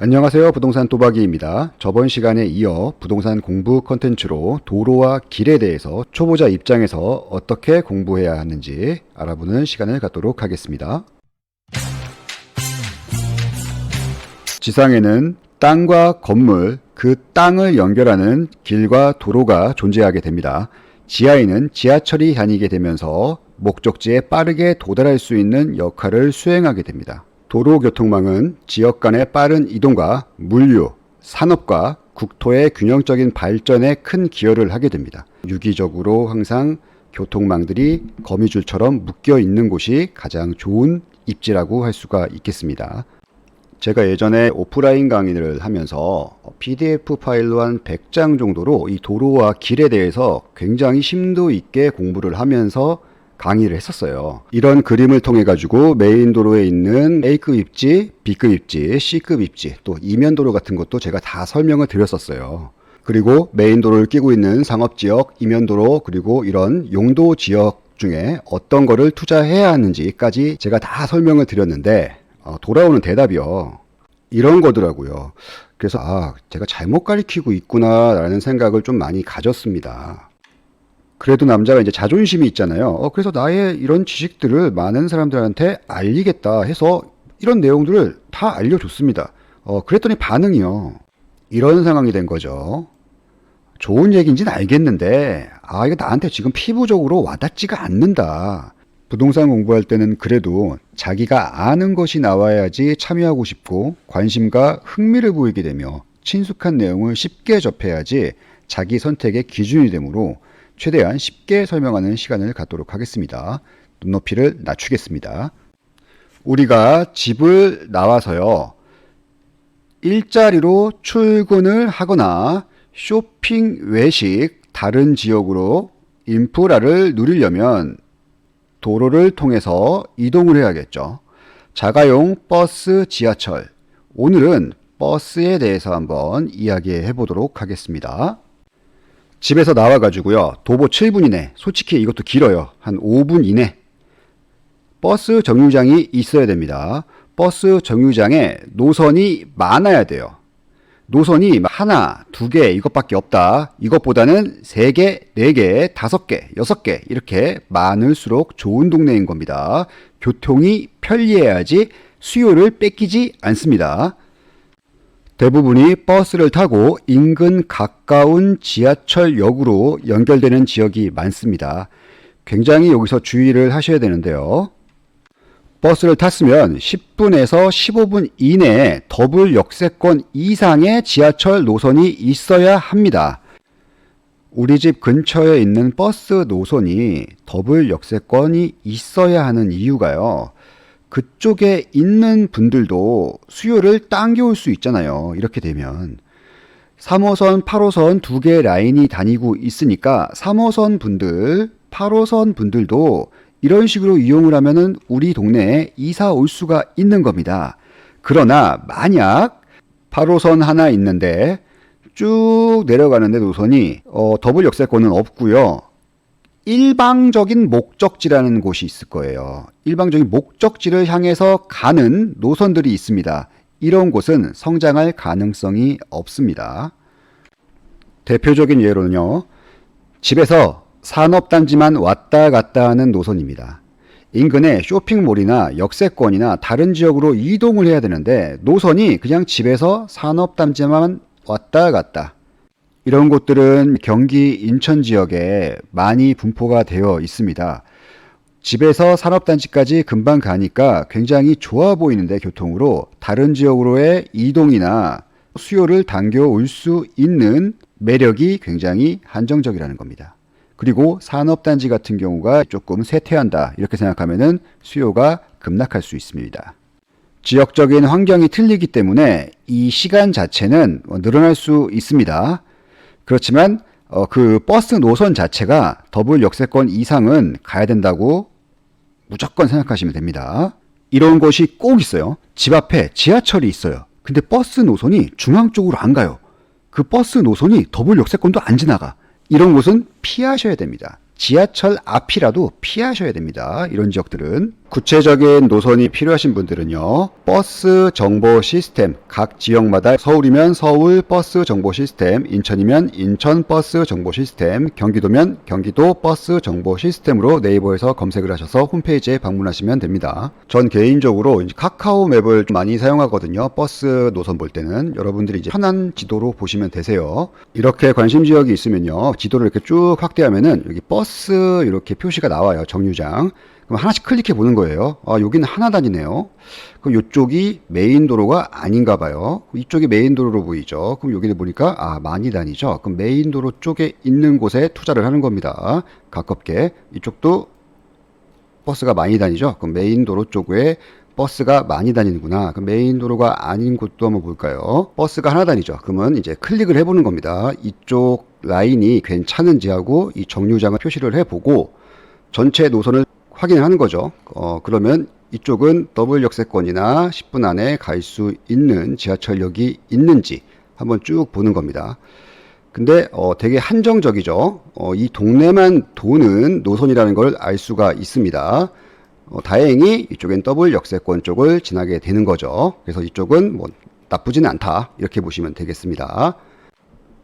안녕하세요. 부동산 또박이입니다. 저번 시간에 이어 부동산 공부 컨텐츠로 도로와 길에 대해서 초보자 입장에서 어떻게 공부해야 하는지 알아보는 시간을 갖도록 하겠습니다. 지상에는 땅과 건물, 그 땅을 연결하는 길과 도로가 존재하게 됩니다. 지하에는 지하철이 다니게 되면서 목적지에 빠르게 도달할 수 있는 역할을 수행하게 됩니다. 도로교통망은 지역 간의 빠른 이동과 물류, 산업과 국토의 균형적인 발전에 큰 기여를 하게 됩니다. 유기적으로 항상 교통망들이 거미줄처럼 묶여 있는 곳이 가장 좋은 입지라고 할 수가 있겠습니다. 제가 예전에 오프라인 강의를 하면서 PDF 파일로 한 100장 정도로 이 도로와 길에 대해서 굉장히 심도 있게 공부를 하면서 강의를 했었어요. 이런 그림을 통해 가지고 메인 도로에 있는 A급 입지, B급 입지, C급 입지, 또 이면 도로 같은 것도 제가 다 설명을 드렸었어요. 그리고 메인 도로를 끼고 있는 상업지역, 이면 도로, 그리고 이런 용도 지역 중에 어떤 거를 투자해야 하는지까지 제가 다 설명을 드렸는데 돌아오는 대답이요. 이런 거더라고요. 그래서 제가 잘못 가르치고 있구나 라는 생각을 좀 많이 가졌습니다. 그래도 남자가 이제 자존심이 있잖아요. 그래서 나의 이런 지식들을 많은 사람들한테 알리겠다 해서 이런 내용들을 다 알려줬습니다. 그랬더니 반응이요. 이런 상황이 된 거죠. 좋은 얘기인지는 알겠는데, 이거 나한테 지금 피부적으로 와닿지가 않는다. 부동산 공부할 때는 그래도 자기가 아는 것이 나와야지 참여하고 싶고 관심과 흥미를 보이게 되며 친숙한 내용을 쉽게 접해야지 자기 선택의 기준이 되므로 최대한 쉽게 설명하는 시간을 갖도록 하겠습니다. 눈높이를 낮추겠습니다. 우리가 집을 나와서요, 일자리로 출근을 하거나 쇼핑 외식 다른 지역으로 인프라를 누리려면 도로를 통해서 이동을 해야겠죠. 자가용 버스, 지하철. 오늘은 버스에 대해서 한번 이야기해 보도록 하겠습니다. 집에서 나와가지고요, 도보 7분 이내, 솔직히 이것도 길어요. 한 5분 이내. 버스 정류장이 있어야 됩니다. 버스 정류장에 노선이 많아야 돼요. 노선이 하나, 두 개 이것밖에 없다. 이것보다는 3개, 4개, 5개, 6개 이렇게 많을수록 좋은 동네인 겁니다. 교통이 편리해야지 수요를 뺏기지 않습니다. 대부분이 버스를 타고 인근 가까운 지하철역으로 연결되는 지역이 많습니다. 굉장히 여기서 주의를 하셔야 되는데요. 버스를 탔으면 10분에서 15분 이내에 더블 역세권 이상의 지하철 노선이 있어야 합니다. 우리 집 근처에 있는 버스 노선이 더블 역세권이 있어야 하는 이유가요, 그쪽에 있는 분들도 수요를 당겨올 수 있잖아요. 이렇게 되면 3호선, 8호선 2개 라인이 다니고 있으니까 3호선 분들, 8호선 분들도 이런 식으로 이용을 하면은 우리 동네에 이사 올 수가 있는 겁니다. 그러나 만약 8호선 하나 있는데 쭉 내려가는데 노선이 더블 역세권은 없고요. 일방적인 목적지라는 곳이 있을 거예요. 일방적인 목적지를 향해서 가는 노선들이 있습니다. 이런 곳은 성장할 가능성이 없습니다. 대표적인 예로는요, 집에서 산업단지만 왔다 갔다 하는 노선입니다. 인근에 쇼핑몰이나 역세권이나 다른 지역으로 이동을 해야 되는데 노선이 그냥 집에서 산업단지만 왔다 갔다. 이런 곳들은 경기 인천 지역에 많이 분포가 되어 있습니다. 집에서 산업단지까지 금방 가니까 굉장히 좋아 보이는데 교통으로 다른 지역으로의 이동이나 수요를 당겨올 수 있는 매력이 굉장히 한정적이라는 겁니다. 그리고 산업단지 같은 경우가 조금 쇠퇴한다 이렇게 생각하면은 수요가 급락할 수 있습니다. 지역적인 환경이 틀리기 때문에 이 시간 자체는 늘어날 수 있습니다. 그렇지만 그 버스 노선 자체가 더블 역세권 이상은 가야 된다고 무조건 생각하시면 됩니다. 이런 곳이 꼭 있어요. 집 앞에 지하철이 있어요. 근데 버스 노선이 중앙 쪽으로 안 가요. 그 버스 노선이 더블 역세권도 안 지나가. 이런 곳은 피하셔야 됩니다. 지하철 앞이라도 피하셔야 됩니다. 이런 지역들은 구체적인 노선이 필요하신 분들은요, 버스 정보 시스템, 각 지역마다 서울이면 서울 버스 정보 시스템, 인천이면 인천 버스 정보 시스템, 경기도면 경기도 버스 정보 시스템으로 네이버에서 검색을 하셔서 홈페이지에 방문하시면 됩니다. 전 개인적으로 카카오 맵을 좀 많이 사용하거든요. 버스 노선 볼 때는 여러분들이 이제 편한 지도로 보시면 되세요. 이렇게 관심 지역이 있으면요, 지도를 이렇게 쭉 확대하면은 여기 버스 이렇게 표시가 나와요. 정류장. 그럼 하나씩 클릭해 보는 거예요. 아, 여기는 하나 다니네요. 그럼 이쪽이 메인 도로가 아닌가 봐요. 이쪽이 메인 도로로 보이죠. 그럼 여기를 보니까 아, 많이 다니죠. 그럼 메인 도로 쪽에 있는 곳에 투자를 하는 겁니다. 가깝게. 이쪽도 버스가 많이 다니죠. 그럼 메인 도로 쪽에 버스가 많이 다니는구나. 그럼 메인 도로가 아닌 곳도 한번 볼까요? 버스가 하나 다니죠. 그러면 이제 클릭을 해보는 겁니다. 이쪽 라인이 괜찮은지 하고 이 정류장을 표시를 해보고 전체 노선을 확인을 하는 거죠. 그러면 이쪽은 더블 역세권이나 10분 안에 갈 수 있는 지하철역이 있는지 한번 쭉 보는 겁니다. 근데 되게 한정적이죠. 이 동네만 도는 노선이라는 걸 알 수가 있습니다. 다행히 이쪽엔 더블 역세권 쪽을 지나게 되는 거죠. 그래서 이쪽은 뭐 나쁘지는 않다, 이렇게 보시면 되겠습니다.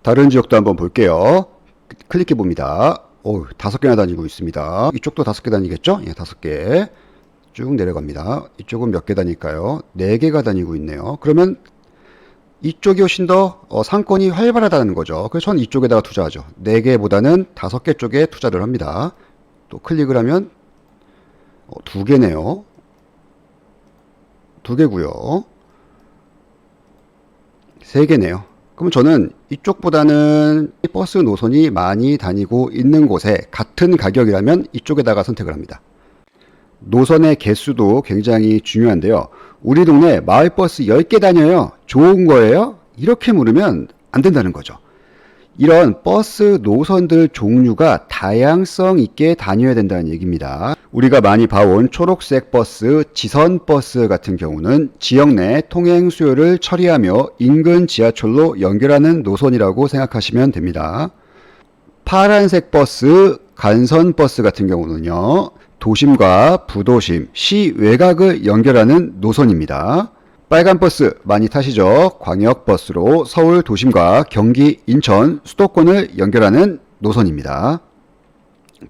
다른 지역도 한번 볼게요. 클릭해 봅니다. 5개나 다니고 있습니다. 이쪽도 5개 다니겠죠? 예, 5개. 쭉 내려갑니다. 이쪽은 몇 개 다닐까요? 4개가 다니고 있네요. 그러면 이쪽이 훨씬 더 상권이 활발하다는 거죠. 그래서 저는 이쪽에다가 투자하죠. 4개보다는 5개 쪽에 투자를 합니다. 또 클릭을 하면 2개네요. 2개고요. 3개네요. 그럼 저는 이쪽보다는 버스 노선이 많이 다니고 있는 곳에 같은 가격이라면 이쪽에다가 선택을 합니다. 노선의 개수도 굉장히 중요한데요. 우리 동네 마을버스 10개 다녀요. 좋은 거예요? 이렇게 물으면 안 된다는 거죠. 이런 버스 노선들 종류가 다양성 있게 다녀야 된다는 얘기입니다. 우리가 많이 봐온 초록색 버스, 지선 버스 같은 경우는 지역 내 통행 수요를 처리하며 인근 지하철로 연결하는 노선이라고 생각하시면 됩니다. 파란색 버스, 간선 버스 같은 경우는요, 도심과 부도심, 시 외곽을 연결하는 노선입니다. 빨간 버스 많이 타시죠? 광역버스로 서울 도심과 경기, 인천, 수도권을 연결하는 노선입니다.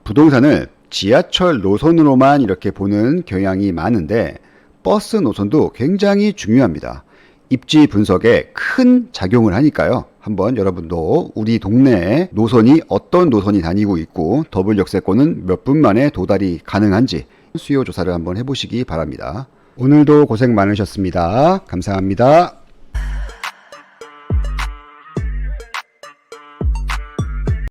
부동산을 지하철 노선으로만 이렇게 보는 경향이 많은데 버스 노선도 굉장히 중요합니다. 입지 분석에 큰 작용을 하니까요. 한번 여러분도 우리 동네에 노선이 어떤 노선이 다니고 있고 더블 역세권은 몇 분 만에 도달이 가능한지 수요 조사를 한번 해보시기 바랍니다. 오늘도 고생 많으셨습니다. 감사합니다.